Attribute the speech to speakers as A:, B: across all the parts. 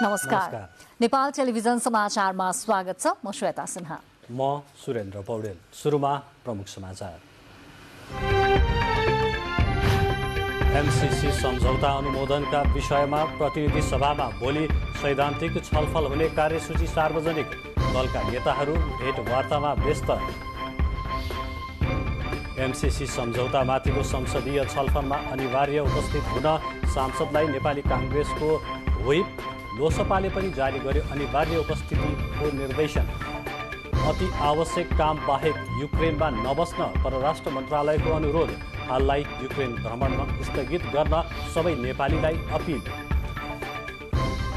A: नमस्कार। नेपाल टेलिभिजन समाचारमा स्वागत छ। म श्वेता सिन्हा।
B: म सुरेन्द्र पौडेल। सुरुमा प्रमुख समाचार। एमसीसी सम्झौता अनुमोदनका विषयमा प्रतिनिधि सभामा भोलि सैद्धान्तिक छलफल हुने कार्यसूची सार्वजनिक। दलका नेताहरू भेटवार्तामा व्यस्त। एमसीसी सम्झौतामाथिको संसदीय छलफलमा अनिवार्य उपस्थित हुन सांसदलाई नेपाली काङ्ग्रेसको व्हिप। लोकसभाले पनि जारी गर्यो अनिवार्य उपस्थितिको निर्देशन। अति आवश्यक काम बाहेक युक्रेनमा नबस्न परराष्ट्र मन्त्रालयको अनुरोध। हाललाई युक्रेन भ्रमणमा स्थगित गर्न सबै नेपालीलाई अपिल।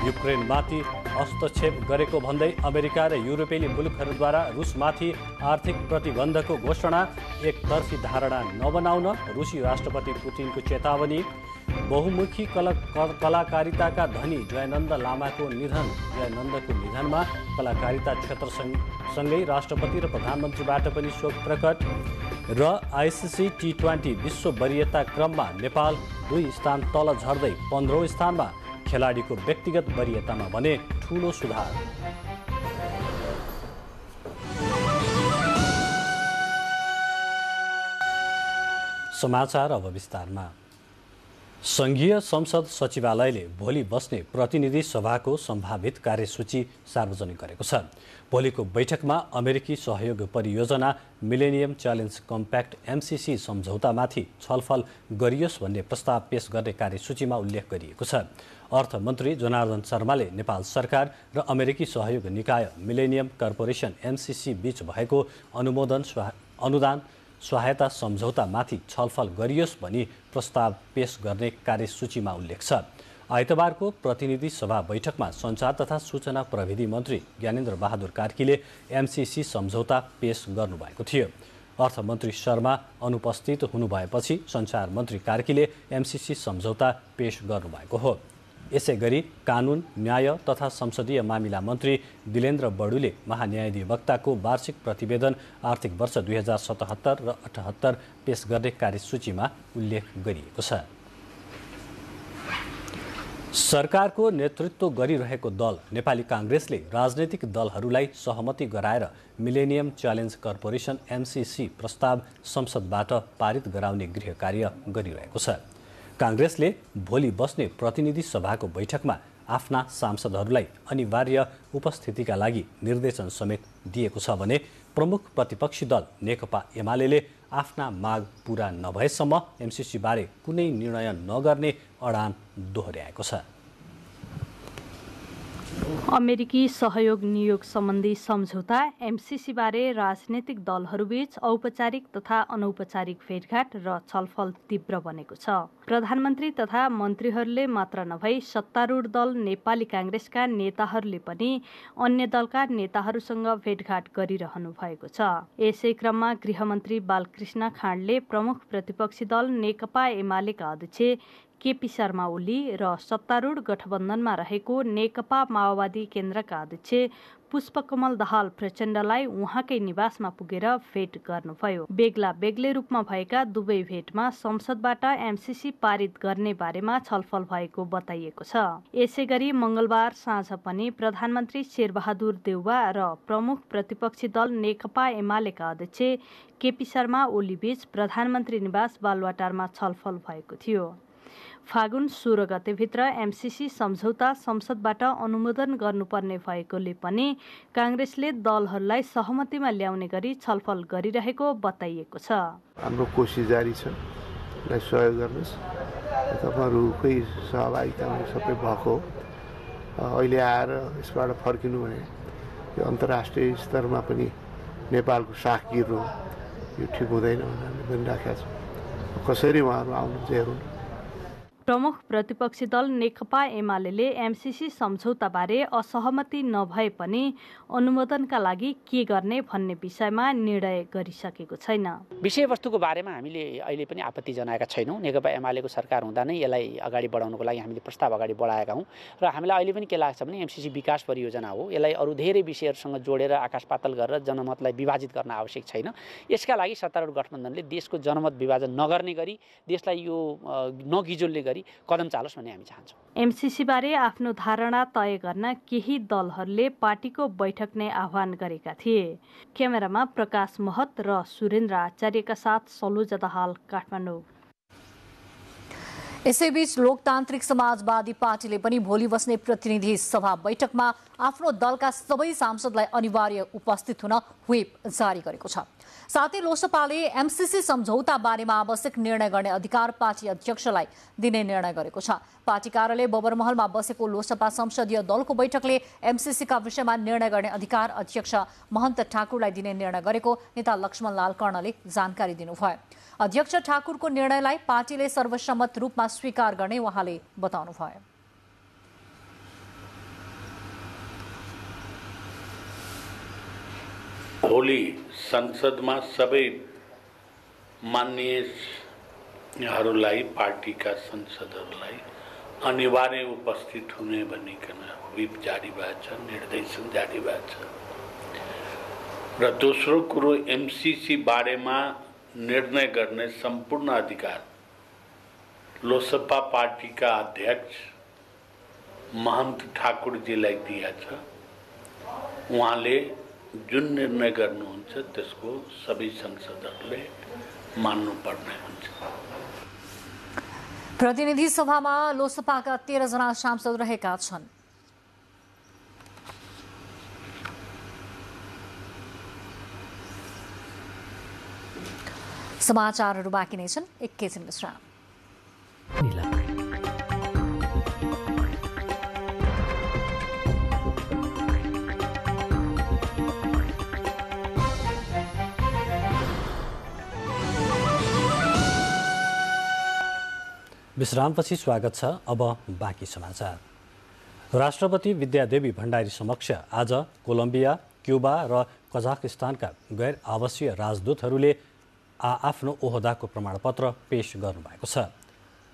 B: युक्रेनमाथि हस्तक्षेप गरेको भन्दै अमेरिका र युरोपेली मुलुकहरूद्वारा रुसमाथि आर्थिक प्रतिबन्धको घोषणा। एकतर्फी धारणा नबनाउन रुसी राष्ट्रपति पुतिनको चेतावनी। बहुमुखी कलाकारिताका धनी जयानन्द लामाको निधन। जयानन्दको निधनमा कलाकारिता क्षेत्रसँगै राष्ट्रपति र प्रधानमन्त्रीबाट पनि शोक प्रकट। र आइसिसी टी20 विश्व वरियता क्रममा नेपाल 2 स्थान तल झर्दै 15औं स्थानमा। खेलाडीको व्यक्तिगत वरियतामा भने ठूलो सुधार। समाचार अब विस्तारमा। संघीय संसद सचिवालयले भोलि बस्ने प्रतिनिधि सभाको सम्भावित कार्यसूची सार्वजनिक गरेको छ। भोलिको बैठकमा अमेरिकी सहयोग परियोजना मिलेनियम च्यालेन्ज कम्प्याक्ट एमसीसी सम्झौतामाथि छलफल गरियोस् भन्ने प्रस्ताव पेश गर्ने कार्यसूचीमा उल्लेख गरिएको छ। अर्थमन्त्री जनार्दन शर्माले नेपाल सरकार र अमेरिकी सहयोग निकाय मिलेनियम कर्पोरेसन एमसीसी बीच भएको अनुदान सहायता सम्झौतामाथि छलफल गरियोस् भनी प्रस्ताव पेश गर्ने कार्यसूचीमा उल्लेख छ। आइतबारको प्रतिनिधि सभा बैठकमा सञ्चार तथा सूचना प्रविधि मन्त्री ज्ञानेन्द्र बहादुर कार्कीले एमसीसी सम्झौता पेश गर्नुभएको थियो। अर्थमन्त्री शर्मा अनुपस्थित हुनुभएपछि सञ्चार मन्त्री कार्कीले एमसीसी सम्झौता पेश गर्नुभएको हो। यसैगरी कानुन न्याय तथा संसदीय मामिला मन्त्री दिलेन्द्र बडुले महान्यायाधिवक्ताको वार्षिक प्रतिवेदन आर्थिक वर्ष 2077 र 78 पेश गर्ने कार्यसूचीमा उल्लेख गरिएको छ। सरकारको नेतृत्व गरिरहेको दल नेपाली काङ्ग्रेसले राजनैतिक दलहरूलाई सहमति गराएर मिलेनियम च्यालेन्ज कर्पोरेसन एमसीसी प्रस्ताव संसदबाट पारित गराउने गृह कार्य गरिरहेको छ। काङ्ग्रेसले भोलि बस्ने प्रतिनिधि सभाको बैठकमा आफ्ना सांसदहरूलाई अनिवार्य उपस्थितिका लागि निर्देशन समेत दिएको छ भने प्रमुख प्रतिपक्षी दल नेकपा एमाले आफ्ना माग पूरा नभएसम्म एमसीसीबारे कुनै निर्णय नगर्ने अडान दोहोर्याएको छ।
C: अमेरिकी सहयोग नियोग सम्बन्धी सम्झौता एमसीसी बारे राजनैतिक दलहरूबीच औपचारिक तथा अनौपचारिक भेटघाट र छलफल तीव्र बनेको छ। प्रधानमन्त्री तथा मन्त्रीहरूले मात्र नभई सत्तारूढ दल नेपाली काङ्ग्रेसका नेताहरूले पनि अन्य दलका नेताहरूसँग भेटघाट गरिरहनु भएको छ। यसै क्रममा गृहमन्त्री बालकृष्ण खाँडले प्रमुख प्रतिपक्षी दल नेकपा एमालेका अध्यक्ष केपी शर्मा ओली र सत्तारूढ गठबन्धनमा रहेको नेकपा माओवादी केन्द्रका अध्यक्ष पुष्पकमल दाहाल प्रचण्डलाई उहाँकै निवासमा पुगेर भेट गर्नुभयो। बेग्ला बेग्लै रूपमा भएका दुवै भेटमा संसदबाट एमसीसी पारित गर्ने बारेमा छलफल भएको बताइएको छ। यसैगरी मंगलबार साँझ पनि प्रधानमन्त्री शेरबहादुर देउवा र प्रमुख प्रतिपक्षी दल नेकपा एमालेका अध्यक्ष केपी शर्मा ओली बीच प्रधानमन्त्री निवास बालुवाटारमा छलफल भएको थियो। फागुन 16 गतेभित्र एमसीसी सम्झौता संसदबाट अनुमोदन गर्नुपर्ने भएकोले पनि काङ्ग्रेसले दलहरूलाई सहमतिमा ल्याउने गरी छलफल गरिरहेको बताइएको छ।
D: हाम्रो कोसिस जारी छ, सहयोग गर्नुहोस्। तपाईँहरूकै सहभागितामा सबै भएको अहिले आएर यसबाट फर्किनु भने यो अन्तर्राष्ट्रिय स्तरमा पनि नेपालको साख गिर्नु यो ठिक हुँदैन भनेर पनि राखेको छ। कसरी उहाँहरू आउनुहुन्छ हेरौँ।
C: प्रमुख प्रतिपक्षी दल नेकपा एमाले एमसीसी सम्झौताबारे असहमति नभए पनि अनुमोदनका लागि के गर्ने भन्ने विषयमा निर्णय गरिसकेको छैन।
E: विषयवस्तुको बारेमा हामीले अहिले पनि आपत्ति जनाएका छैनौँ। नेकपा एमालेको सरकार हुँदा नै यसलाई अगाडि बढाउनको लागि हामीले प्रस्ताव अगाडि बढाएका हौँ र हामीलाई अहिले पनि के लाग्छ भने एमसीसी विकास परियोजना हो। यसलाई अरू धेरै विषयहरूसँग जोडेर आकाश पातल गरेर जनमतलाई विभाजित गर्न आवश्यक छैन। यसका लागि सत्तारूढ गठबन्धनले देशको जनमत विभाजन नगर्ने गरी देशलाई यो नगिजोल्ने गरी कदम चालोस् भन्ने हामी चाहन्छौँ।
C: एमसीसी बारे आफ्नो धारणा तय गर्न केही दलहरूले पार्टीको बैठक नै आह्वान गरेका थिए। क्यामेरामा प्रकाश महत र सुरेन्द्र आचार्यका साथ सलोजा दाहाल, काठमाडौँ।
A: यसैबीच लोकतान्त्रिक समाजवादी पार्टीले पनि भोलि बस्ने प्रतिनिधि सभा बैठकमा आफ्नो दलका सबै सांसदलाई अनिवार्य उपस्थित हुन व्हिप जारी गरेको छ। साथै लोसपाले एमसीसी सम्झौता बारेमा आवश्यक निर्णय गर्ने अधिकार पार्टी अध्यक्षलाई दिने निर्णय गरेको छ। पार्टी कार्यालय बबरमहलमा बसेको लोसपा संसदीय दलको बैठकले एमसीसीका विषयमा निर्णय गर्ने अधिकार अध्यक्ष महन्त ठाकुरलाई दिने निर्णय गरेको नेता लक्ष्मण लाल कर्णले जानकारी दिनुभयो। अध्यक्ष ठाकुरको निर्णयलाई पार्टीले सर्वसम्मत रूपमा स्वीकार गर्ने उहाँले बताउनुभयो।
F: भोलि संसदमा सबै मान्यहरूलाई पार्टीका सांसदहरूलाई अनिवार्य उपस्थित हुने भनिकन व्हिप जारी भएको छ, निर्देशन जारी भएको छ। र दोस्रो कुरो एमसीसी बारेमा निर्णय गर्ने सम्पूर्ण अधिकार लोसपा पार्टीका अध्यक्ष महन्त ठाकुरजीलाई दिएको छ। उहाँले जुन निर्णय गर्नुहुन्छ त्यसको सबै सांसदहरूले मान्नुपर्ने हुन्छ।
A: प्रतिनिधि सभामा लोसपाका 13 जना सांसद रहेका छन्। समाचारहरू बाँकी नै छन्, एकैछिन विश्राम।
B: विश्रामपछि स्वागत छ। अब बाँकी समाचार। राष्ट्रपति विद्यादेवी भण्डारी समक्ष आज कोलम्बिया, क्युबा र कजाखस्तानका गैर आवासीय राजदूतहरूले आफ्नो ओहदाको प्रमाणपत्र पेश गर्नुभएको छ।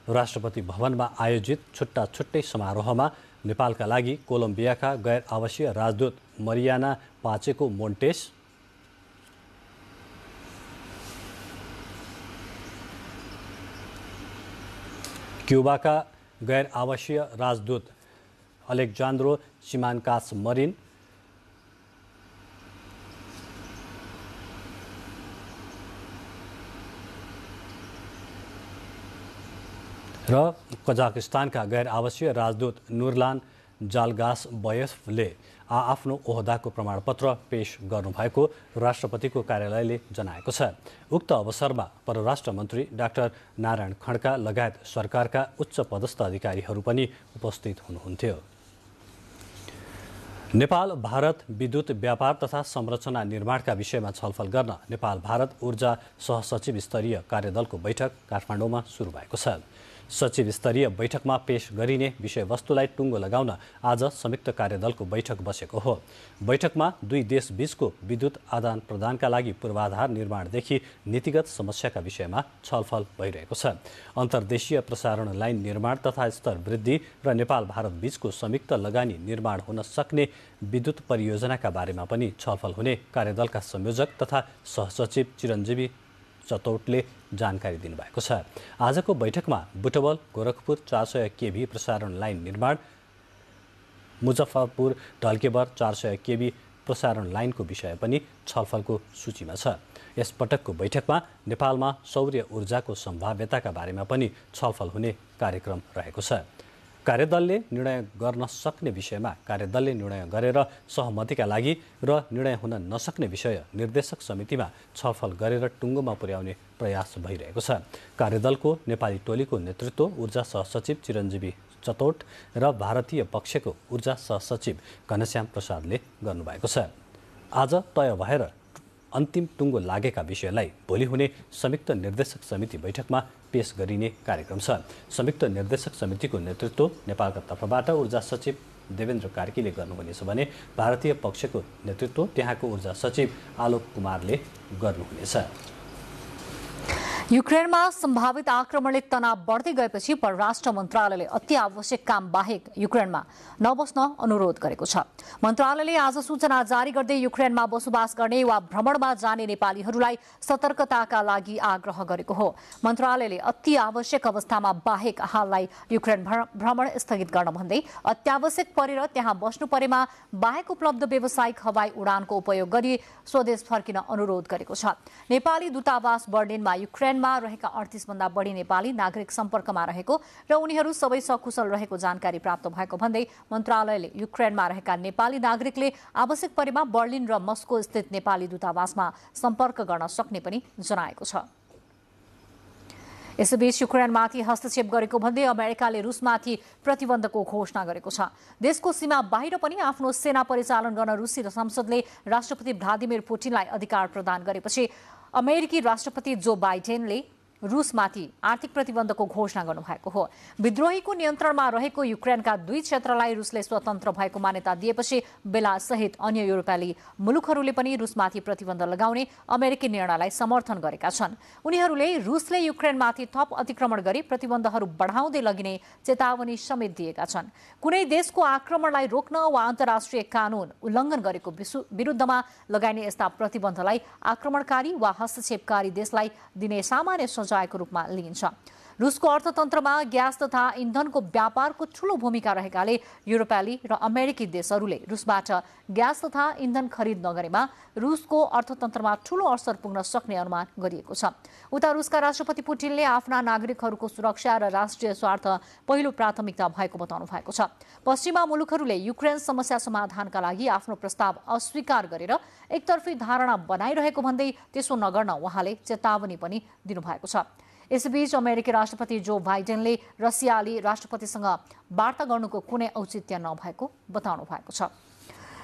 B: राष्ट्रपति भवनमा आयोजित छुट्टा छुट्टै समारोहमा नेपालका लागि कोलम्बियाका गैर आवासीय राजदूत मरियाना पाचेको मोन्टेस, क्युबाका गैर आवासीय राजदूत अलेक्जान्द्रो सिमानकास मरिन र कजाखस्तानका गैर आवासीय राजदूत नुरलान जालगास बयफले आफ्नो ओहदाको प्रमाणपत्र पेश गर्नुभएको राष्ट्रपतिको कार्यालयले जनाएको छ। उक्त अवसरमा परराष्ट्र मन्त्री डाक्टर नारायण खड्का लगायत सरकारका उच्च पदस्थ अधिकारीहरू पनि उपस्थित हुनुहुन्थ्यो। नेपाल भारत विद्युत व्यापार तथा संरचना निर्माणका विषयमा छलफल गर्न नेपाल भारत ऊर्जा सहसचिव स्तरीय कार्यदलको बैठक काठमाडौँमा सुरु भएको छ। सचिव स्तरीय बैठकमा पेश गरिने विषयवस्तुलाई टुङ्गो लगाउन आज संयुक्त कार्यदलको बैठक बसेको हो। बैठकमा दुई देशबीचको विद्युत आदान प्रदानका लागि पूर्वाधार निर्माणदेखि नीतिगत समस्याका विषयमा छलफल भइरहेको छ। अन्तर्देशीय प्रसारण लाइन निर्माण तथा स्तर वृद्धि र नेपाल भारत बीचको संयुक्त लगानी निर्माण हुन सक्ने विद्युत परियोजनाका बारेमा पनि छलफल हुने कार्यदलका संयोजक तथा सहसचिव चिरञ्जीवी चतौटले जानकारी दिनुभएको छ। आजको बैठकमा बुटवल गोरखपुर 400 केभी प्रसारण लाइन निर्माण, मुजफ्फरपुर ढल्केबर 400 केभी प्रसारण लाइनको विषय पनि छलफलको सूचीमा छ। यस पटकको बैठकमा नेपालमा सौर्य ऊर्जाको सम्भाव्यताका बारेमा पनि छलफल हुने कार्यक्रम रहेको छ। कार्यदलले निर्णय गर्न सक्ने विषयमा कार्यदलले निर्णय गरेर सहमतिका लागि र निर्णय हुन नसक्ने विषय निर्देशक समितिमा छलफल गरेर टुङ्गोमा पुर्याउने प्रयास भइरहेको छ। कार्यदलको नेपाली टोलीको नेतृत्व ऊर्जा सहसचिव चिरञ्जीवी चतौट र भारतीय पक्षको ऊर्जा सहसचिव घनश्याम प्रसादले गर्नुभएको छ। आज तय भएर अन्तिम टुङ्गो लागेका विषयलाई भोलि हुने संयुक्त निर्देशक समिति बैठकमा पेश गरिने कार्यक्रम छ। संयुक्त निर्देशक समितिको नेतृत्व नेपालका तर्फबाट ऊर्जा सचिव देवेन्द्र कार्कीले गर्नुहुनेछ भने भारतीय पक्षको नेतृत्व त्यहाँको ऊर्जा सचिव आलोक कुमारले गर्नुहुनेछ।
A: युक्रेनमा सम्भावित आक्रमणले तनाव बढ्दै गएपछि परराष्ट्र मन्त्रालयले अति आवश्यक काम बाहेक युक्रेनमा नबस्न अनुरोध गरेको छ। मन्त्रालयले आज सूचना जारी गर्दै युक्रेनमा बसोबास गर्ने वा भ्रमणमा जाने नेपालीहरूलाई सतर्कताका लागि आग्रह गरेको हो। मन्त्रालयले अति आवश्यक अवस्थामा बाहेक हाललाई युक्रेन भ्रमण स्थगित गर्न भन्दै अत्यावश्यक परेर त्यहाँ बस्नु परेमा बाहेक उपलब्ध व्यावसायिक हवाई उडानको उपयोग गरी स्वदेश फर्किन अनुरोध गरेको छ। नेपाली दूतावास बर्लिनमा युक्रेनमा रहेका 38 भन्दा बढी नेपाली नागरिक सम्पर्कमा रहेको र उनीहरू सबै सकुशल रहेको जानकारी प्राप्त भएको भन्दै मन्त्रालयले युक्रेनमा रहेका नेपाली नागरिकले आवश्यक परेमा बर्लिन र मस्को स्थित नेपाली दूतावासमा सम्पर्क गर्न सक्ने पनि जनाएको छ। यसैबीच युक्रेनमाथि हस्तक्षेप गरेको भन्दै अमेरिकाले रुसमाथि प्रतिबन्धको घोषणा गरेको छ। देशको सीमा बाहिर पनि आफ्नो सेना परिचालन गर्न रुसी संसदले राष्ट्रपति भ्लादिमिर पुटिनलाई अधिकार प्रदान गरेपछि अमेरिकी राष्ट्रपति जो बाइडेनले रुसमाथि आर्थिक प्रतिबन्धको घोषणा गर्नुभएको हो। विद्रोहीको नियन्त्रणमा रहेको युक्रेनका 2 क्षेत्रलाई रुसले स्वतन्त्र भएको मान्यता दिएपछि बेलायतसहित अन्य युरोपेली मुलुकहरूले पनि रुसमाथि प्रतिबन्ध लगाउने अमेरिकी निर्णयलाई समर्थन गरेका छन्। उनीहरूले रुसले युक्रेनमाथि थप अतिक्रमण गरी प्रतिबन्धहरू बढाउँदै लगिने चेतावनी समेत दिएका छन्। कुनै देशको आक्रमणलाई रोक्न वा अन्तर्राष्ट्रिय कानून उल्लङ्घन गरेको विरुद्धमा लगाइने यस्ता प्रतिबन्धलाई आक्रमणकारी वा हस्तक्षेपकारी देशलाई दिने सामान्य सजायको रूपमा लिइन्छ। रुसको अर्थतन्त्रमा ग्यास तथा इन्धनको व्यापारको ठूलो भूमिका रहेकाले युरोपेली र अमेरिकी देशहरूले रुसबाट ग्यास तथा इन्धन खरिद नगरेमा रुसको अर्थतन्त्रमा ठूलो असर पुग्न सक्ने अनुमान गरिएको छ। उता रुसका राष्ट्रपति पुटिनले आफ्ना नागरिकहरूको सुरक्षा र राष्ट्रिय स्वार्थ पहिलो प्राथमिकता भएको बताउनु भएको छ। पश्चिमा मुलुकहरूले युक्रेन समस्या समाधानका लागि आफ्नो प्रस्ताव अस्वीकार गरेर एकतर्फी धारणा बनाइरहेको भन्दै त्यसो नगर्न उहाँले चेतावनी पनि दिनुभएको छ। यसबीच अमेरिकी राष्ट्रपति जो बाइडेनले रसियाली राष्ट्रपतिसँग वार्ता गर्नुको कुनै औचित्य नभएको बताउनु भएको छ।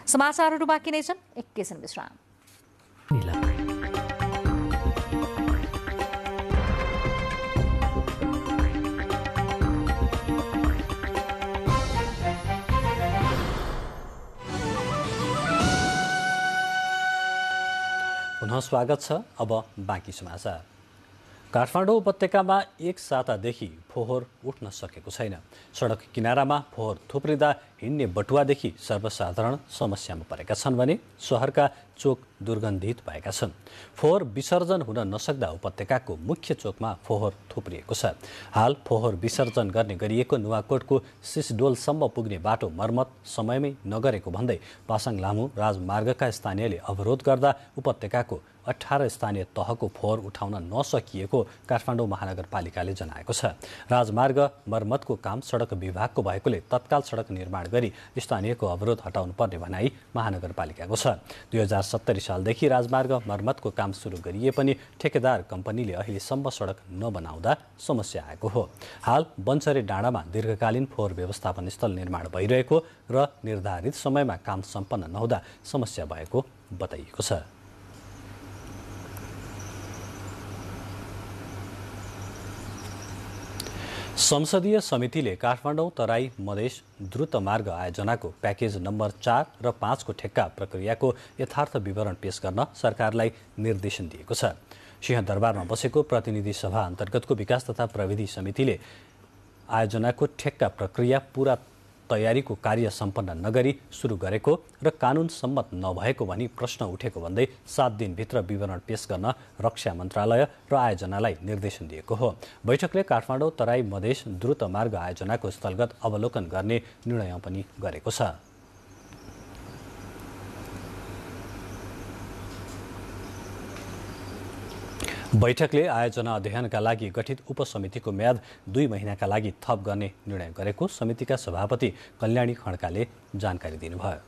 A: समाचारहरू बाँकी नै छन्, एकैछिन विश्राम।
B: पुनः स्वागत छ। अब बाँकी समाचार। काठमाडौँ उपत्यकामा एक सातादेखि फोहोर उठ्न सकेको छैन। सडक किनारामा फोहोर थुप्रिँदा हिँड्ने बटुवादेखि सर्वसाधारण समस्यामा परेका छन् भने शहरका चोक दुर्गन्धित भएका छन्। फोहोर विसर्जन हुन नसक्दा उपत्यकाको मुख्य चोकमा फोहोर थुप्रिएको छ। हाल फोहोर विसर्जन गर्ने गरिएको नुवाकोटको सिसडोलसम्म पुग्ने बाटो मर्मत समयमै नगरेको भन्दै पासाङ लामो राजमार्गका स्थानीयले अवरोध गर्दा उपत्यकाको 18 स्थानीय तहको फोहोर उठाउन नसकिएको काठमाडौँ महानगरपालिकाले जनाएको छ। राजमार्ग मर्मतको काम सडक विभागको भएकोले तत्काल सडक निर्माण गरी स्थानीयको अवरोध हटाउनुपर्ने भनाई महानगरपालिकाको छ। 2070 सालदेखि राजमार्ग मर्मतको काम सुरु गरिए पनि ठेकेदार कम्पनीले अहिलेसम्म सडक नबनाउँदा समस्या आएको हो। हाल बन्चरे डाँडामा दीर्घकालीन फोहोर व्यवस्थापन स्थल निर्माण भइरहेको र निर्धारित समयमा काम सम्पन्न नहुँदा समस्या भएको बताइएको छ। संसदीय समितिले काठमाडौँ तराई मधेस द्रुत मार्ग आयोजनाको प्याकेज नम्बर 4 र 5 को ठेक्का प्रक्रियाको यथार्थ विवरण पेश गर्न सरकारलाई निर्देशन दिएको छ। सिंहदरबारमा बसेको प्रतिनिधि सभा अन्तर्गतको विकास तथा प्रविधि समितिले आयोजनाको ठेक्का प्रक्रिया पूरा तयारीको कार्य सम्पन्न नगरी सुरु गरेको र कानुन सम्मत नभएको भनी प्रश्न उठेको भन्दै 7 दिनभित्र विवरण पेश गर्न रक्षा मन्त्रालय र आयोजनालाई निर्देशन दिएको हो। बैठकले काठमाडौँ तराई मधेस द्रुत मार्ग आयोजनाको स्थलगत अवलोकन गर्ने निर्णय पनि गरेको छ। बैठकले आयोजना अध्ययनका लागि गठित उपसमितिको म्याद 2 महिनाका लागि थप गर्ने निर्णय गरेको समितिका सभापति कल्याणी खड्काले जानकारी दिनुभयो।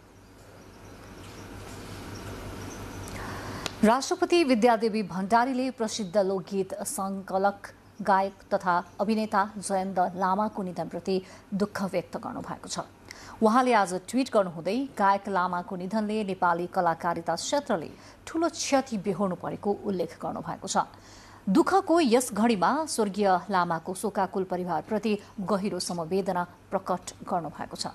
A: राष्ट्रपति विद्यादेवी भण्डारीले प्रसिद्ध लोकगीत सङ्कलक गायक तथा अभिनेता जयन्त लामाको निधनप्रति दुःख व्यक्त गर्नुभएको छ। उहाँले आज ट्विट गर्नुहुँदै गायक लामाको निधनले नेपाली कलाकारिता क्षेत्रले ठूलो क्षति बेहोर्नु परेको उल्लेख गर्नुभएको छ। दुःखको यस घडीमा स्वर्गीय लामाको शोकाकुल परिवारप्रति गहिरो समवेदना प्रकट गर्नुभएको छ।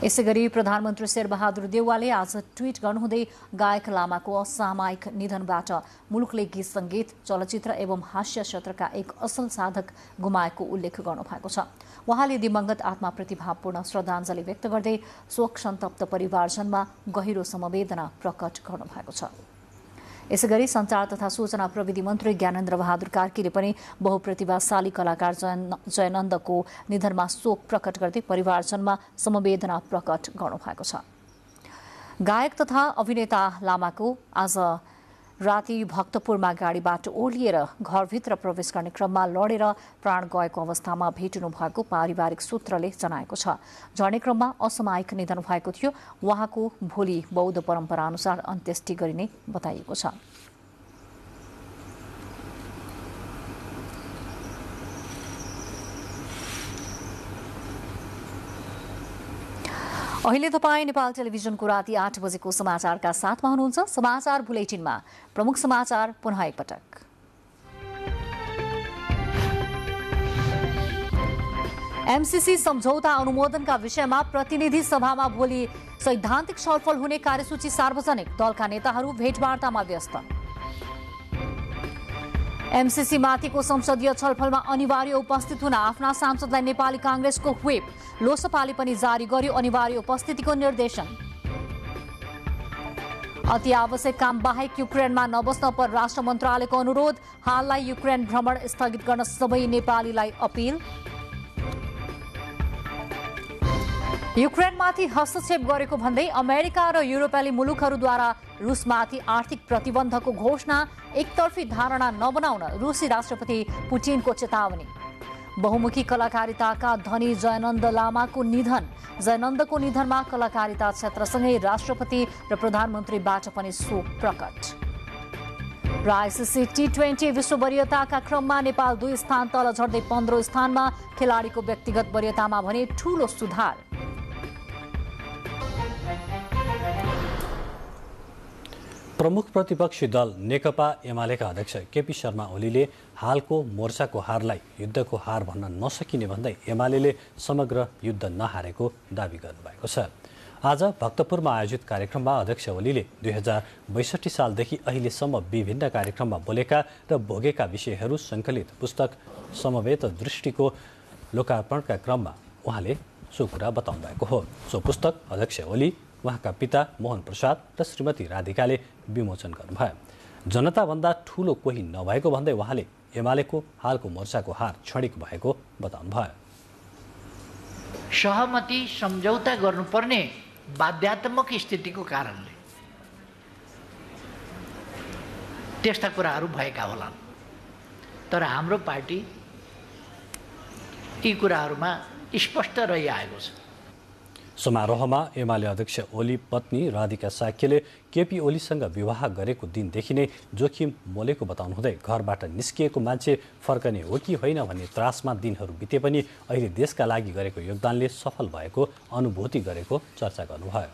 A: यसैगरी प्रधानमन्त्री शेरबहादुर देउवाले आज ट्विट गर्नुहुँदै गायक लामाको असामयिक निधनबाट मुलुकले गीत संगीत चलचित्र एवं हास्य क्षेत्रका एक असल साधक गुमाएको उल्लेख गर्नुभएको छ। उहाँले दिवंगत आत्माप्रति भावपूर्ण श्रद्धाञ्जली व्यक्त गर्दै शोक सन्तप्त परिवारजनमा गहिरो समवेदना प्रकट गर्नुभएको छ। यसैगरी संचार तथा सूचना प्रविधि मन्त्री ज्ञानेन्द्र बहादुर कार्कीले पनि बहुप्रतिभाशाली कलाकार जयनन्दको निधनमा शोक प्रकट गर्दै परिवारजनमा समवेदना प्रकट गर्नुभएको छ। गायक तथा अभिनेता लामाको आज राति भक्तपुरमा गाडीबाट ओर्लिएर घरभित्र प्रवेश गर्ने क्रममा लडेर प्राण गएको अवस्थामा भेटिनु भएको पारिवारिक सूत्रले जनाएको छ। झर्ने क्रममा असामयिक निधन भएको थियो। उहाँको भोलि बौद्ध परम्परा अनुसार अन्त्येष्टि गरिने बताइएको छ। अहिले तपाईँ नेपाल टेलिभिजनको राति 8 बजेको समाचारका साथमा हुनुहुन्छ। समाचार बुलेटिनमा प्रमुख समाचार पुनः एकपटक। एमसीसी सम्झौता अनुमोदनका विषयमा प्रतिनिधि सभामा भोलि सैद्धान्तिक छलफल हुने कार्यसूची सार्वजनिक। दलका नेताहरू भेटवार्तामा व्यस्त। एमसीसी माथिको संसदीय छलफलमा अनिवार्य उपस्थित हुन आफ्ना सांसदलाई नेपाली कांग्रेसको व्हिप। लोसपाले पनि जारी गर्यो अनिवार्य उपस्थितिको निर्देशन। अति आवश्यक काम बाहेक युक्रेनमा नबस्न परराष्ट्र मन्त्रालयको अनुरोध। हाललाई युक्रेन भ्रमण स्थगित गर्न सबै नेपालीलाई अपील। युक्रेनमाथि हस्तक्षेप गरेको भन्दै अमेरिका र युरोपेली मुलुकहरूद्वारा रुसमाथि आर्थिक प्रतिबन्धको घोषणा। एकतर्फी धारणा नबनाउन रुसी राष्ट्रपति पुटिनको चेतावनी। बहुमुखी कलाकारिताका धनी जयनन्द लामाको निधन। जयनन्दको निधनमा कलाकारिता क्षेत्रसँगै राष्ट्रपति र प्रधानमन्त्रीबाट पनि शोक प्रकट। र आइसिसी टी20 विश्व वरीयताका क्रममा नेपाल 2 स्थान तल झर्दै 15 स्थानमा। खेलाडीको व्यक्तिगत वरीयतामा भने ठूलो सुधार।
B: प्रमुख प्रतिपक्षी दल नेकपा एमालेका अध्यक्ष केपी शर्मा ओलीले हालको मोर्चाको हारलाई युद्धको हार भन्न नसकिने भन्दै एमालेले समग्र युद्ध नहारेको दावी गर्नुभएको छ। आज भक्तपुरमा आयोजित कार्यक्रममा अध्यक्ष ओलीले 2062 सालदेखि अहिलेसम्म विभिन्न कार्यक्रममा बोलेका र भोगेका विषयहरू सङ्कलित पुस्तक समवेत दृष्टिको लोकार्पणका क्रममा उहाँले सो कुरा बताउनु भएको हो। सो पुस्तक अध्यक्ष ओली, उहाँका पिता मोहन प्रसाद र श्रीमती राधिकाले विमोचन गर्नुभयो। जनताभन्दा ठूलो कोही नभएको भन्दै उहाँले एमालेको हालको मोर्चाको हार क्षणिक भएको बताउनुभयो।
G: सहमति सम्झौता गर्नुपर्ने बाध्यात्मक स्थितिको कारणले त्यस्ता कुराहरू भएका होलान्, तर हाम्रो पार्टी यी कुराहरूमा स्पष्ट रहिआएको छ।
B: समारोहमा एमाले अध्यक्ष ओली पत्नी राधिका साक्यले केपी ओलीसँग विवाह गरेको दिनदेखि नै जोखिम मोलेको बताउनुहुँदै घरबाट निस्किएको मान्छे फर्कने हो कि होइन भन्ने त्रासमा दिनहरू बिते पनि अहिले देशका लागि गरेको योगदानले सफल भएको अनुभूति गरेको चर्चा गर्नुभयो।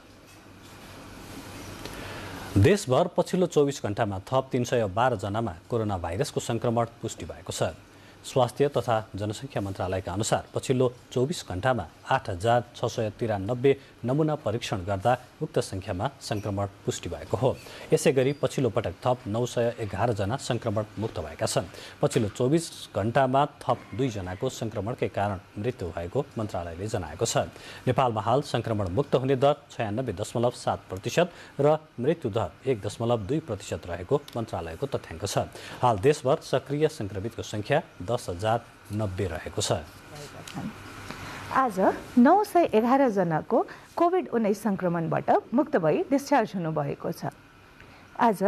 B: देशभर पछिल्लो 24 घण्टामा थप 312 जनामा कोरोना भाइरसको संक्रमण पुष्टि भएको छ। स्वास्थ्य तथा जनसङ्ख्या मन्त्रालयका अनुसार पछिल्लो 24 घण्टामा 8693 नमुना परीक्षण गर्दा उक्त सङ्ख्यामा संक्रमण पुष्टि भएको हो। यसै गरी पछिल्लो पटक थप 911 जना संक्रमण मुक्त भएका छन्। पछिल्लो 24 घण्टामा थप 2 जनाको संक्रमणकै कारण मृत्यु भएको मन्त्रालयले जनाएको छ। नेपालमा हाल संक्रमण मुक्त हुने दर 96.7% र मृत्यु दर 1.2% रहेको मन्त्रालयको तथ्याङ्क छ। हाल देशभर सक्रिय संक्रमितको सङ्ख्या 10,090 रहेको छ।
H: आज 911 जनाको कोभिड-19 संक्रमणबाट मुक्त भई डिस्चार्ज हुनुभएको छ। आज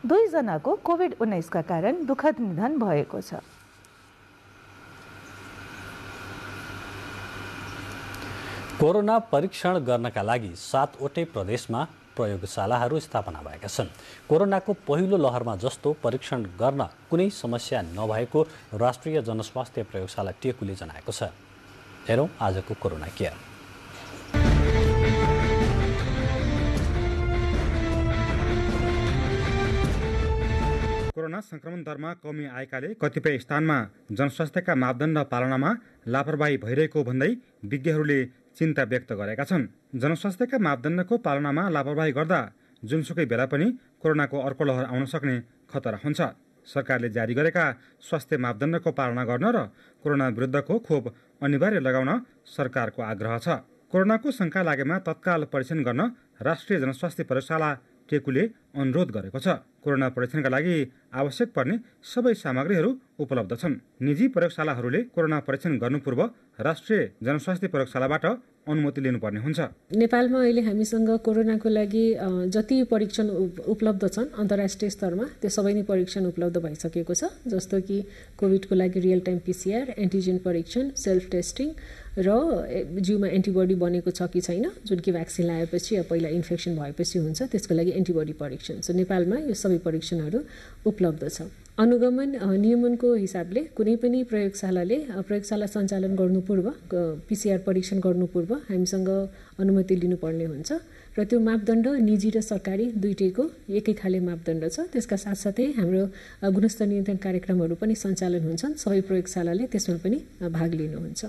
H: 2 जनाको कोभिड-19 का कारण दुःखद निधन भएको छ।
B: कोरोना परीक्षण गर्नका लागि 7 वटै प्रदेशमा प्रयोगशालाहरू स्थापना भएका छन्। कोरोनाको पहिलो लहरमा जस्तो परीक्षण गर्न कुनै समस्या नभएको राष्ट्रिय जनस्वास्थ्य प्रयोगशाला टेकुले जनाएको छ। हेरौँ आजको कोरोना केयर।
I: कोरोना संक्रमण दरमा कमी आएकाले कतिपय स्थानमा जनस्वास्थ्यका मापदण्ड पालनामा लापरवाही भइरहेको भन्दै विज्ञहरूले चिन्ता व्यक्त गरेका छन्। जनस्वास्थ्यका मापदण्डको पालनामा लापरवाही गर्दा जुनसुकै बेला पनि कोरोनाको अर्को लहर आउन सक्ने खतरा हुन्छ। सरकारले जारी गरेका स्वास्थ्य मापदण्डको पालना गर्न र कोरोना विरुद्धको खोप अनिवार्य लगाउन सरकारको आग्रह छ। कोरोनाको शंका लागेमा तत्काल परीक्षण गर्न राष्ट्रिय जनस्वास्थ्य प्रयोगशाला टेकुले अनुरोध गरेको छ। कोरोना परीक्षणका लागि आवश्यक पर्ने सबै सामग्रीहरू उपलब्ध छन्। निजी प्रयोगशालाहरूले कोरोना परीक्षण गर्नु पूर्व राष्ट्रिय जनस्वास्थ्य प्रयोगशालाबाट अनुमति लिनुपर्ने हुन्छ।
J: नेपालमा अहिले हामीसँग कोरोनाको लागि जति परीक्षण उपलब्ध छन् अन्तर्राष्ट्रिय स्तरमा त्यो सबै नै परीक्षण उपलब्ध भइसकेको छ। जस्तो कि कोभिडको लागि रियल टाइम PCR, एन्टिजेन परीक्षण, सेल्फ टेस्टिङ र जिउमा एन्टिबडी बनेको छ कि छैन, जुन कि भ्याक्सिन लगाएपछि या पहिला इन्फेक्सन भएपछि हुन्छ, त्यसको लागि एन्टिबडी परीक्षण। सो नेपालमा यो सबै परीक्षणहरू उपलब्ध छ। अनुगमन नियमनको हिसाबले कुनै पनि प्रयोगशाला सञ्चालन गर्नु पूर्व PCR परीक्षण गर्नु पूर्व हामीसँग अनुमति लिनुपर्ने हुन्छ र त्यो मापदण्ड निजी र सरकारी दुईटैको एकै खाले मापदण्ड छ। त्यसका साथसाथै हाम्रो गुणस्तर नियन्त्रण कार्यक्रमहरू पनि सञ्चालन हुन्छन्। सबै प्रयोगशालाले त्यसमा पनि भाग लिनुहुन्छ।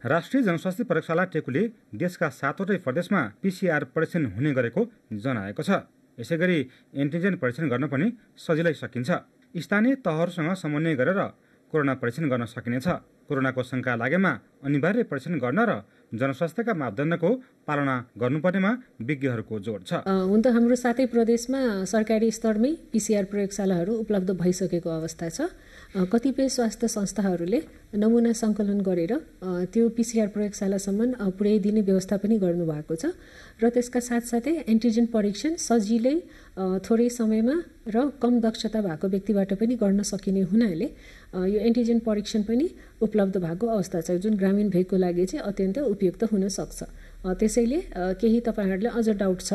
I: राष्ट्रिय जनस्वास्थ्य प्रयोगशाला टेकुले देशका 7वटै प्रदेशमा PCR परीक्षण हुने गरेको जनाएको छ। यसैगरी एन्टिजेन परीक्षण गर्न पनि सजिलै सकिन्छ। स्थानीय तहहरूसँग समन्वय गरेर कोरोना परीक्षण गर्न सकिनेछ। कोरोनाको शंका लागेमा अनिवार्य परीक्षण गर्न र जनस्वास्थ्यका मापदण्डको पालना गर्नुपर्नेमा विज्ञहरूको जोड छ।
J: हुन त हाम्रो 7 प्रदेशमा सरकारी स्तरमै PCR प्रयोगशालाहरू उपलब्ध भइसकेको अवस्था छ। कतिपय स्वास्थ्य संस्थाहरूले नमुना सङ्कलन गरेर त्यो PCR प्रयोगशालासम्म पुर्याइदिने व्यवस्था पनि गर्नुभएको छ र त्यसका साथसाथै एन्टिजेन परीक्षण सजिलै थोरै समयमा र कम दक्षता भएको व्यक्तिबाट पनि गर्न सकिने हुनाले यो एन्टिजेन परीक्षण पनि उपलब्ध भएको अवस्था छ, जुन ग्रामीण भेगको लागि चाहिँ अत्यन्त उपयुक्त हुन सक्छ। त्यसैले केही तपाईहरुलाई अझ डाउट छ,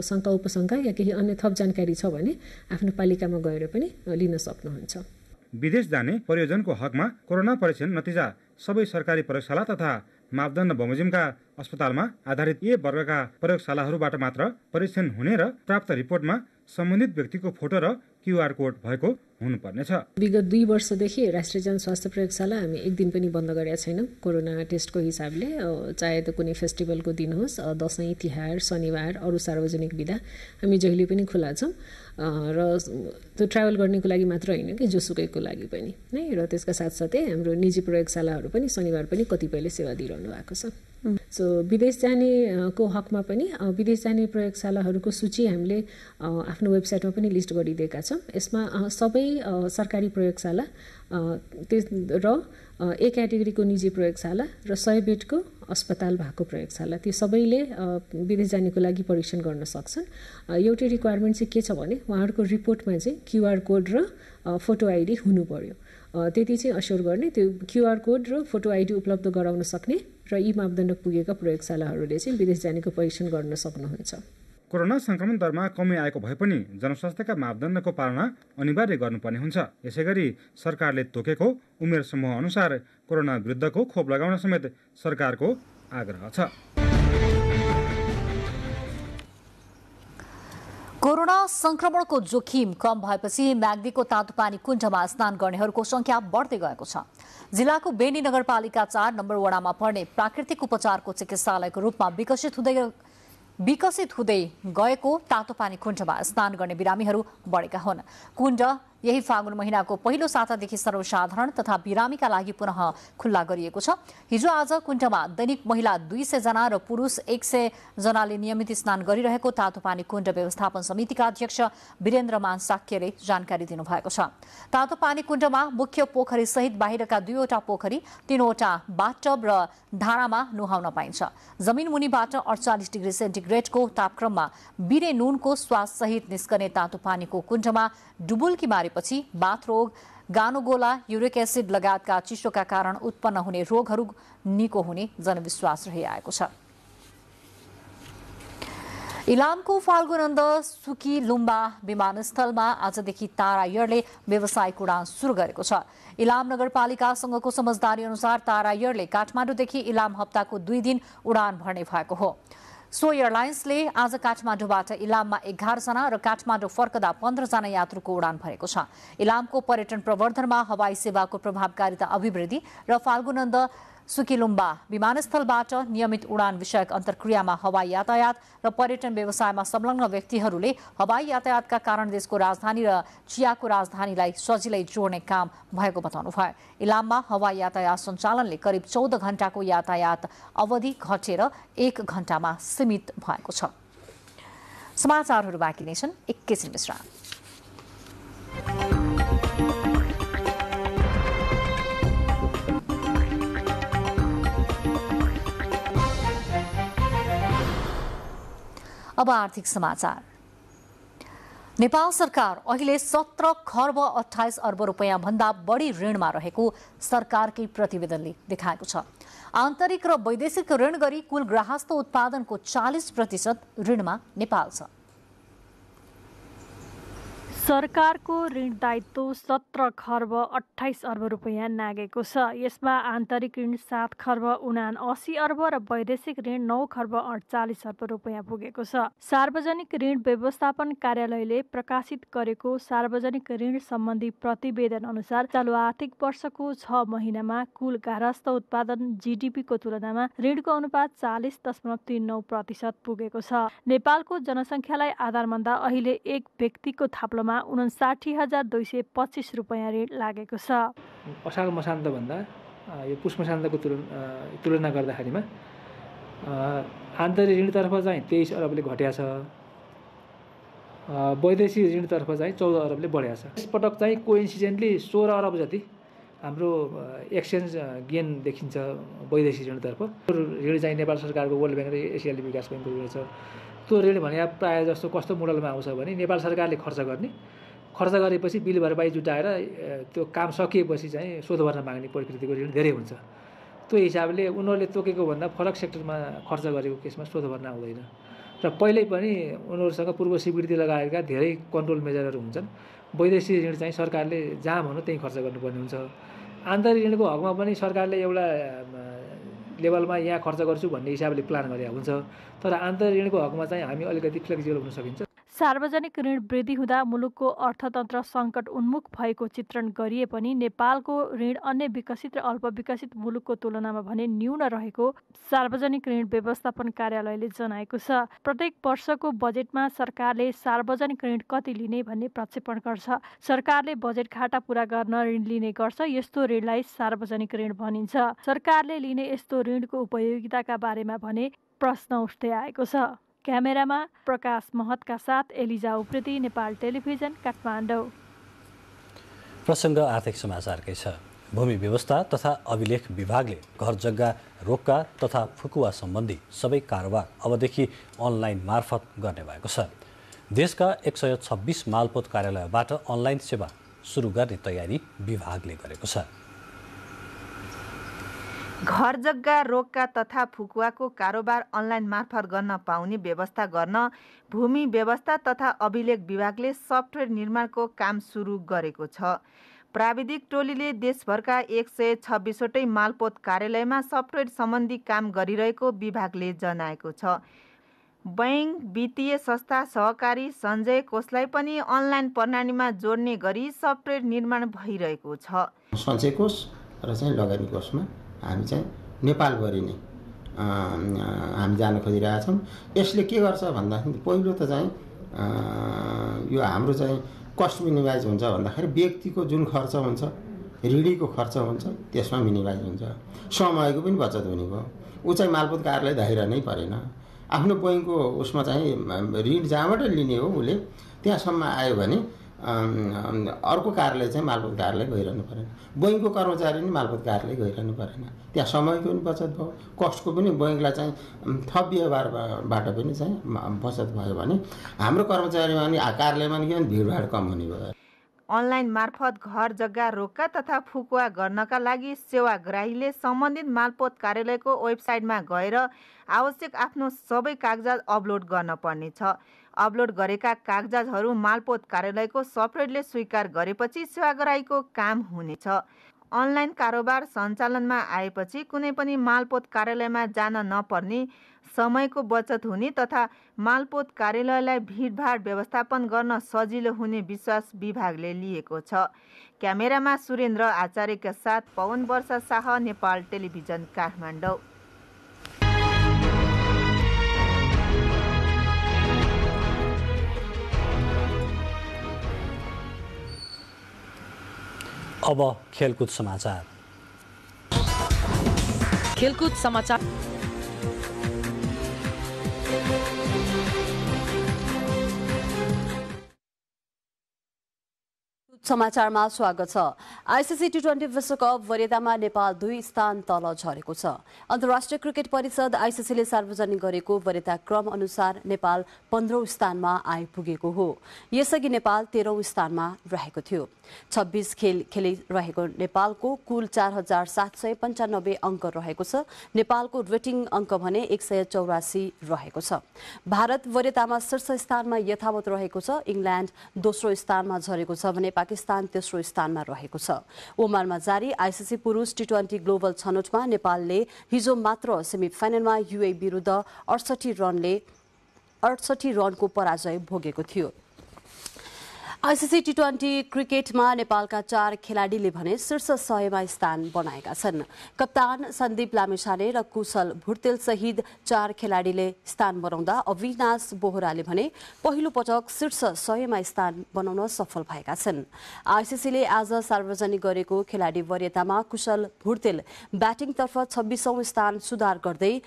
J: शंका उपशंका या केही अन्य थप जानकारी छ भने आफ्नो पालिकामा गएर पनि लिन सक्नुहुन्छ।
I: विदेश जाने परियोजनको हकमा कोरोना परीक्षण नतिजा सबै सरकारी प्रयोगशाला तथा मापदण्ड बमोजिमका अस्पतालमा आधारित ए वर्गका प्रयोगशालाहरूबाट मात्र परीक्षण हुने र प्राप्त रिपोर्टमा सम्बन्धित व्यक्तिको फोटो र QR कोड भएको हुनुपर्नेछ।
J: विगत 2 वर्षदेखि राष्ट्रिय जनस्वास्थ्य प्रयोगशाला हामी एक दिन पनि बन्द गरेका छैनौँ। कोरोना टेस्टको हिसाबले चाहे त कुनै फेस्टिभलको दिन होस्, दशैं, तिहार, शनिबार, अरू सार्वजनिक बिदा हामी जहिले पनि खुला छौँ र त्यो ट्राभल गर्नेको लागि मात्र होइन कि जोसुकैको लागि पनि नै। र त्यसका साथसाथै हाम्रो निजी प्रयोगशालाहरू पनि शनिबार पनि कतिपयले सेवा दिइरहनु भएको छ। सो विदेश जानेको हकमा पनि विदेश जाने प्रयोगशालाहरूको सूची हामीले आफ्नो वेबसाइटमा पनि लिस्ट गरिदिएका छौँ। यसमा सबै सरकारी प्रयोगशाला र A क्याटेगोरीको निजी प्रयोगशाला र 100 बेडको अस्पताल भएको प्रयोगशाला ती सबैले विदेश जानेको लागि परीक्षण गर्न सक्छन्। एउटै रिक्वायरमेन्ट चाहिँ के छ भने उहाँहरूको रिपोर्टमा चाहिँ QR कोड र फोटो ID हुनु पर्यो। त्यति चाहिँ अस्योर गर्ने, त्यो QR कोड र फोटो ID उपलब्ध गराउन सक्ने र यी मापदण्ड पुगेका प्रयोगशालाहरूले चाहिँ विदेश जानेको परीक्षण गर्न सक्नुहुन्छ।
I: कोरोना संक्रमण दरमा कमी आएको भए पनि जनस्वास्थ्यका मापदण्डको पालना अनिवार्य गर्नुपर्ने हुन्छ। यसैगरी सरकारले तोकेको उमेर समूह अनुसार कोरोना विरुद्धको खोप लगाउन समेत सरकारको आग्रह छ।
A: कोरोना संक्रमणको जोखिम कम भएपछि म्याग्दीको तातोपानी कुण्डमा स्नान गर्नेहरूको संख्या बढ्दै गएको छ। जिल्लाको बेनी नगरपालिका 4 नम्बर वडामा पर्ने प्राकृतिक उपचारको चिकित्सालयको रूपमा विकसित हुँदै गएको तातोपानी कुण्डमा स्नान गर्ने बिरामीहरू बढेका हुन्। कुण्ड यही फागुन महिनाको पहिलो सातादेखि सर्वसाधारण तथा बिरामीका लागि पुनः खुल्ला गरिएको छ। हिजो आज कुण्डमा दैनिक महिला 200 जना र पुरुष 100 जनाले नियमित स्नान गरिरहेको तातोपानी कुण्ड व्यवस्थापन समितिका अध्यक्ष वीरेन्द्र मान साक्यले जानकारी दिनुभएको छ। तातोपानी कुण्डमा मुख्य पोखरी सहित बाहिरका 2वटा पोखरी, 3वटा बाथटब र धारामा नुहाउन पाइन्छ। जमिन मुनिबाट 48 डिग्री सेन्टिग्रेडको तापक्रममा बिरे नुनको स्वास सहित निस्कने तातोपानीको कुण्डमा डुबुल्की मारेपछि बाथरोग, गानोगोला, युरिक एसिड लगायतका चिसोका कारण उत्पन्न हुने रोगहरू निको हुने जनविश्वास रहिआएको छ। इलामको फाल्गुनन्द सुकी लुम्बा विमानस्थलमा आजदेखि तारा एयरले व्यावसायिक उडान सुरु गरेको छ। इलाम नगरपालिकासँगको समझदारी अनुसार तारा एयरले काठमाडौँदेखि इलाम हप्ताको 2 दिन उडान भर्ने भएको हो। सो एयरलाइन्सले आज काठमाडौँबाट इलाममा 11 जना र काठमाडौँ फर्कदा 15 जना यात्रुको उडान भरेको छ। इलामको पर्यटन प्रवर्धनमा हवाई सेवाको प्रभावकारिता अभिवृद्धि र फाल्गुनन्द सुकिलुम्बा विमानस्थलबाट नियमित उडान विषयक अन्तर्क्रियामा हवाई यातायात र पर्यटन व्यवसायमा संलग्न व्यक्तिहरूले हवाई यातायातका कारण देशको राजधानी र चियाको राजधानीलाई सजिलै जोड्ने काम भएको बताउनुभयो। इलाममा हवाई यातायात सञ्चालनले करिब 14 घण्टाको यातायात अवधि घटेर 1 घण्टामा सीमित भएको छ। समाचारहरू बाँकी नै छन्, एकैछिन विश्राम। अब आर्थिक समाचार। नेपाल सरकार अहिले 17 खर्ब 28 अर्ब रुपियाँ भन्दा बढी ऋणमा रहेको सरकारकै प्रतिवेदनले देखाएको छ। आन्तरिक र वैदेशिक ऋण गरी कुल गृहस्थ उत्पादनको 40% ऋणमा नेपाल छ।
C: सरकारको ऋण दायित्व 17 खर्ब 28 अर्ब रुपियाँ नागेको छ। यसमा आन्तरिक ऋण 7 खर्ब 79 अर्ब र वैदेशिक ऋण 9 खर्ब 48 अर्ब रुपियाँ पुगेको छ। सार्वजनिक ऋण व्यवस्थापन कार्यालयले प्रकाशित गरेको सार्वजनिक ऋण सम्बन्धी प्रतिवेदन अनुसार चालु आर्थिक वर्षको 6 महिनामा कुल गृहस्थ उत्पादन जीडीपीको तुलनामा ऋणको अनुपात 40.39% पुगेको छ। नेपालको जनसङ्ख्यालाई आधार मान्दा अहिले एक व्यक्तिको थाप्लोमा 59,225 रुपियाँ ऋण लागेको छ।
K: असार मसान्तभन्दा यो पुष मसान्तको तुलना गर्दाखेरिमा आन्तरिक ऋणतर्फ चाहिँ 23 अरबले घट्या छ, वैदेशिक ऋणतर्फ चाहिँ 14 अरबले बढ्या छ। यसपटक चाहिँ कोइन्सिडेन्टली 16 अरब जति हाम्रो एक्सचेन्ज गेन देखिन्छ वैदेशिक ऋणतर्फ। ऋण चाहिँ नेपाल सरकारको वर्ल्ड ब्याङ्क र एसियाली विकास ब्याङ्कको ऋण छ। त्यो ऋण भने प्रायः जस्तो कस्तो मोडलमा आउँछ भने नेपाल सरकारले खर्च गरेपछि बिल भरपाई जुटाएर त्यो काम सकिएपछि चाहिँ शोध भर्न माग्ने प्रकृतिको ऋण धेरै हुन्छ। त्यो हिसाबले उनीहरूले तोकेको भन्दा फरक सेक्टरमा खर्च गरेको केसमा शोध भर्न आउँदैन र पहिल्यै पनि उनीहरूसँग पूर्व स्वीकृति लगाएका धेरै कन्ट्रोल मेजरहरू हुन्छन्। वैदेशिक ऋण चाहिँ सरकारले जहाँ भन्नु त्यहीँ खर्च गर्नुपर्ने हुन्छ। आन्तरिक ऋणको हकमा पनि सरकारले एउटा लेभलमा यहाँ खर्च गर्छु भन्ने हिसाबले प्लान गरे हुन्छ, तर आन्तरिक ऋणको हकमा चाहिँ हामी अलिकति फ्लेक्सिबल हुन सकिन्छ।
C: सार्वजनिक ऋण वृद्धि हुँदा मुलुकको अर्थतन्त्र सङ्कट उन्मुख भएको चित्रण गरिए पनि नेपालको ऋण अन्य विकसित र अल्पविकसित मुलुकको तुलनामा भने न्यून रहेको सार्वजनिक ऋण व्यवस्थापन कार्यालयले जनाएको छ। प्रत्येक वर्षको बजेटमा सरकारले सार्वजनिक ऋण कति लिने भन्ने प्रक्षेपण गर्छ। सरकारले बजेट घाटा पूरा गर्न ऋण लिने गर्छ। यस्तो ऋणलाई सार्वजनिक ऋण भनिन्छ। सरकारले लिने यस्तो ऋणको उपयोगिताका बारेमा भने प्रश्न उठ्दै आएको छ। क्यामेरामा प्रकाश महतका साथ एलिजा उप्रेती, नेपाल टेलिभिजन, काठमाडौँ।
B: प्रसङ्ग आर्थिक समाचारकै छ। भूमि व्यवस्था तथा अभिलेख विभागले घर जग्गा रोक्का तथा फुकुवा सम्बन्धी सबै कारोबार अबदेखि अनलाइन मार्फत गर्ने भएको छ। देशका 126 मालपोत कार्यालयबाट अनलाइन सेवा सुरु गर्ने तयारी विभागले गरेको छ।
H: घर जग्गा रोक्का तथा फुकुवाको कारोबार अनलाइन मार्फत गर्न पाउने व्यवस्था गर्न भूमि व्यवस्था तथा अभिलेख विभागले सफ्टवेयर निर्माणको काम सुरु गरेको छ। प्राविधिक टोलीले देशभरका 126वटै मालपोत कार्यालयमा सफ्टवेयर सम्बन्धी काम गरिरहेको विभागले जनाएको छ। बैंक, वित्तीय संस्था, सहकारी सञ्चय कोषलाई पनि अनलाइन प्रणालीमा जोड्ने गरी सफ्टवेयर निर्माण भइरहेको छ।
L: सञ्चय कोष र चाहिँ लगानी कोषमा हामी चाहिँ नेपालभरि नै हामी जान खोजिरहेका छौँ। यसले के गर्छ भन्दाखेरि पहिलो त चाहिँ यो हाम्रो चाहिँ कस्ट मिनिमाइज हुन्छ भन्दाखेरि व्यक्तिको जुन खर्च हुन्छ, ऋणीको खर्च हुन्छ, त्यसमा मिनिमाइज हुन्छ। समयको पनि बचत हुने भयो। ऊ चाहिँ मालपोत कार्यालय धाइरहनै परेन। आफ्नो बैङ्कको उसमा चाहिँ ऋण जहाँबाट लिने हो उसले त्यहाँसम्म आयो भने अर्को कार्यालय चाहिँ मालपोत कार्यालय गइरहनु परेन। बैङ्कको कर्मचारी पनि मालपोत कार्यालय गइरहनु परेन। त्यहाँ समयको पनि बचत भयो, कस्टको पनि बैङ्कलाई चाहिँ थप व्यवहारबाट पनि चाहिँ बचत भयो भने हाम्रो कर्मचारीमा पनि कार्यालयमा नि के भिडभाड कम हुने भयो।
H: अनलाइन मार्फत घर जग्गा रोक्का तथा फुकुवा गर्नका लागि सेवाग्राहीले सम्बन्धित मालपोत कार्यालयको वेबसाइटमा गएर आवश्यक आफ्नो सबै कागजात अपलोड गर्न पर्नेछ। अपलोड गरेका कागजातहरू मालपोत कार्यालयको सफ्टवेयरले स्वीकार गरेपछि सेवाग्राहीको काम हुनेछ। अनलाइन कारोबार सञ्चालनमा आएपछि कुनै पनि मालपोत कार्यालयमा जान नपर्ने, समयको बचत हुने तथा मालपोत कार्यालयलाई भिडभाड व्यवस्थापन गर्न सजिलो हुने विश्वास विभागले लिएको छ। क्यामेरामा सुरेन्द्र आचार्यका साथ पवन वर्षा शाह, नेपाल टेलिभिजन, काठमाडौँ।
B: अब खेलकुद समाचार।
M: खेलकुद समाचार। समाचारमा स्वागत छ। आईसीसी टी20 विश्वकप वरियतामा नेपाल 2 स्थान तल झरेको छ। अन्तर्राष्ट्रिय क्रिकेट परिषद आईसीसीले सार्वजनिक गरेको वरियता क्रम अनुसार नेपाल 15औं स्थानमा आइपुगेको हो। यसअघि नेपाल 13औं स्थानमा रहेको थियो। 26 खेल खेलिरहेको नेपालको कुल 4795 अङ्क रहेको छ। नेपालको रेटिङ अङ्क भने 184 रहेको छ। भारत वरियतामा शीर्ष स्थानमा यथावत रहेको छ। इङ्ल्यान्ड दोस्रो स्थानमा झरेको छ भने पाकिस्तान तेस्रो स्थानमा रहेको छ। ओमानमा जारी आईसीसी पुरुष टी20 ग्लोबल छनौटमा नेपालले हिजो मात्र सेमिफाइनलमा युए विरुद्ध 68 रनको पराजय भोगेको थियो। आईसीसी टी20 क्रिकेटमा नेपालका 4 खेलाडीले भने शीर्ष 100मा स्थान बनाएका छन्। कप्तान सन्दीप लामिछाने र कुशल भुर्तेल सहित 4 खेलाडीले स्थान बनाउँदा अविनाश बोहराले भने पहिलो पटक शीर्ष 100मा स्थान बनाउन सफल भएका छन्। आईसीसीले आज सार्वजनिक गरेको खेलाडी वरियतामा कुशल भुर्तेल ब्याटिङतर्फ 26औं स्थान सुधार गर्दै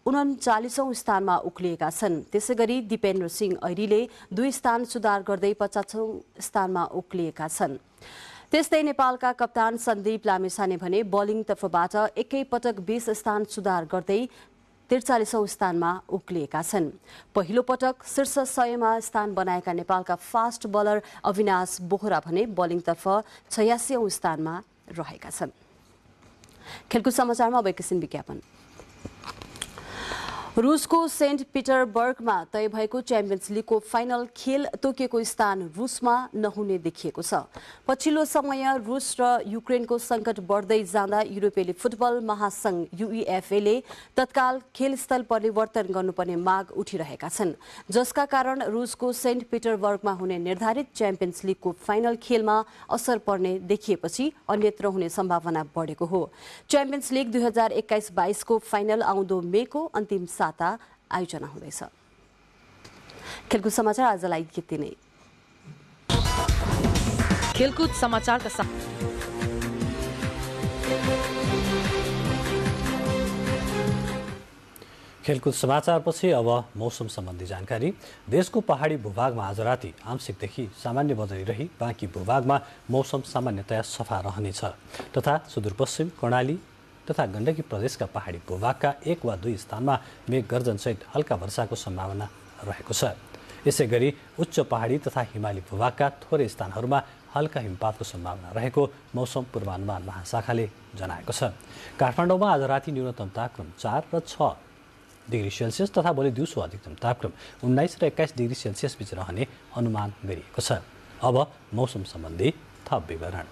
M: 39औं स्थानमा उक्लिएका छन्। त्यसैगरी दिपेन्द्र सिंह ऐरीले 2 स्थान सुधार गर्दै 50औं स्थानमा उक्लिएका छन्। त्यस्तै नेपालका कप्तान सन्दीप लामिछाने भने बलिङतर्फबाट एकै पटक 20 स्थान सुधार गर्दै 43औं स्थानमा उक्लिएका छन्। पहिलो पटक शीर्ष 100मा स्थान बनाएका नेपालका फास्ट बलर अविनाश बोहरा भने बलिङतर्फ 86औं स्थानमा रहेका छन्। खेलकुद समाचारमा अब एकैछिन विज्ञापन। रुसको सेन्ट पिटरबर्गमा तय भएको च्याम्पियन्स लिगको फाइनल खेल तोकिएको स्थान रुसमा नहुने देखिएको छ। पछिल्लो समय रुस र युक्रेनको संकट बढ्दै जाँदा युरोपेली फुटबल महासंघ यूईएफए तत्काल खेलस्थल परिवर्तन गर्नुपर्ने माग उठिरहेका छन्, जसका कारण रुसको सेन्ट पिटरबर्गमा हुने निर्धारित च्याम्पियन्स लिगको फाइनल खेलमा असर पर्ने देखिएपछि अन्यत्र हुने सम्भावना बढेको हो। च्याम्पियन्स लिग 2021-22 को फाइनल आउँदो मेको अन्तिम साता आयोजना हुँदैछ। खेलकुद समाचार आजलाई यति नै। खेलकुद समाचारका साथ
B: खेलकुद समाचारपछि अब मौसम सम्बन्धी जानकारी। देशको पहाडी भूभागमा आज राति आंशिकदेखि सामान्य बदली रही बाँकी भूभागमा मौसम सामान्यतया सफा रहनेछ तथा सुदूरपश्चिम कर्णाली तथा गण्डकी प्रदेशका पहाडी भूभागका 1 वा 2 स्थानमा मेघ गर्जनसहित हल्का वर्षाको सम्भावना रहेको छ। यसैगरी उच्च पहाडी तथा हिमाली भूभागका थोरै स्थानहरूमा हल्का हिमपातको सम्भावना रहेको मौसम पूर्वानुमान महाशाखाले जनाएको छ। काठमाडौँमा आज राति न्यूनतम तापक्रम 4 र 6 डिग्री सेल्सियस तथा भोलि दिउँसो अधिकतम तापक्रम 19 र 21 डिग्री सेल्सियस बीच रहने अनुमान गरिएको छ। अब मौसम सम्बन्धी थप विवरण।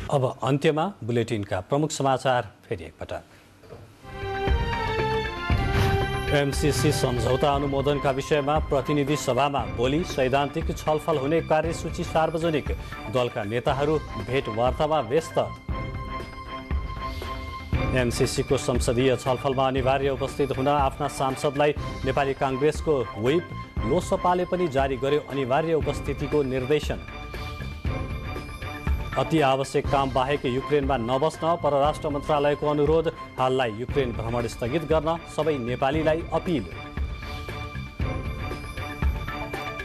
B: अब अन्त्यमा बुलेटिनका प्रमुख समाचार फेरि एकपटक। एमसीसी सम्झौता अनुमोदनका विषयमा प्रतिनिधि सभामा भोलि सैद्धान्तिक छलफल हुने कार्यसूची सार्वजनिक। दलका नेताहरू भेटवार्तामा व्यस्त। एमसिसीको संसदीय छलफलमा अनिवार्य उपस्थित हुन आफ्ना सांसदलाई नेपाली काङ्ग्रेसको व्हिप, लोकसभाले पनि जारी गर्यो अनिवार्य उपस्थितिको निर्देशन। अति आवश्यक काम बाहेक युक्रेनमा नबस्न परराष्ट्र मन्त्रालयको अनुरोध, हाललाई युक्रेन भ्रमण स्थगित गर्न सबै नेपालीलाई अपिल।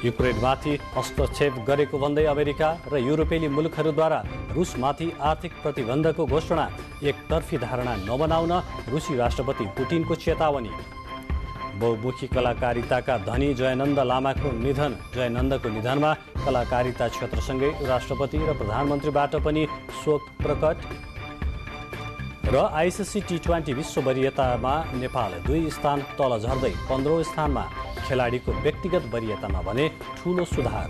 B: युक्रेनमाथि हस्तक्षेप गरेको भन्दै अमेरिका र युरोपेली मुलुकहरूद्वारा रुसमाथि आर्थिक प्रतिबन्धको घोषणा, एकतर्फी धारणा नबनाउन रुसी राष्ट्रपति पुटिनको चेतावनी। बहुमुखी कलाकारिताका धनी जयनन्द लामाको निधन, जयनन्दको निधनमा कलाकारिता क्षेत्रसँगै राष्ट्रपति र प्रधानमन्त्रीबाट पनि शोक प्रकट। र आइसिसी टी20 विश्व वरियतामा नेपाल 2 स्थान तल झर्दै 15औं स्थानमा, खेलाडीको व्यक्तिगत वरियतामा भने ठूलो सुधार।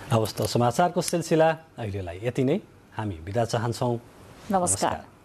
B: अवस्था समाचारको सिलसिला अहिलेलाई यति नै। हामी बिदा चाहन्छौँ।
A: नमस्कार।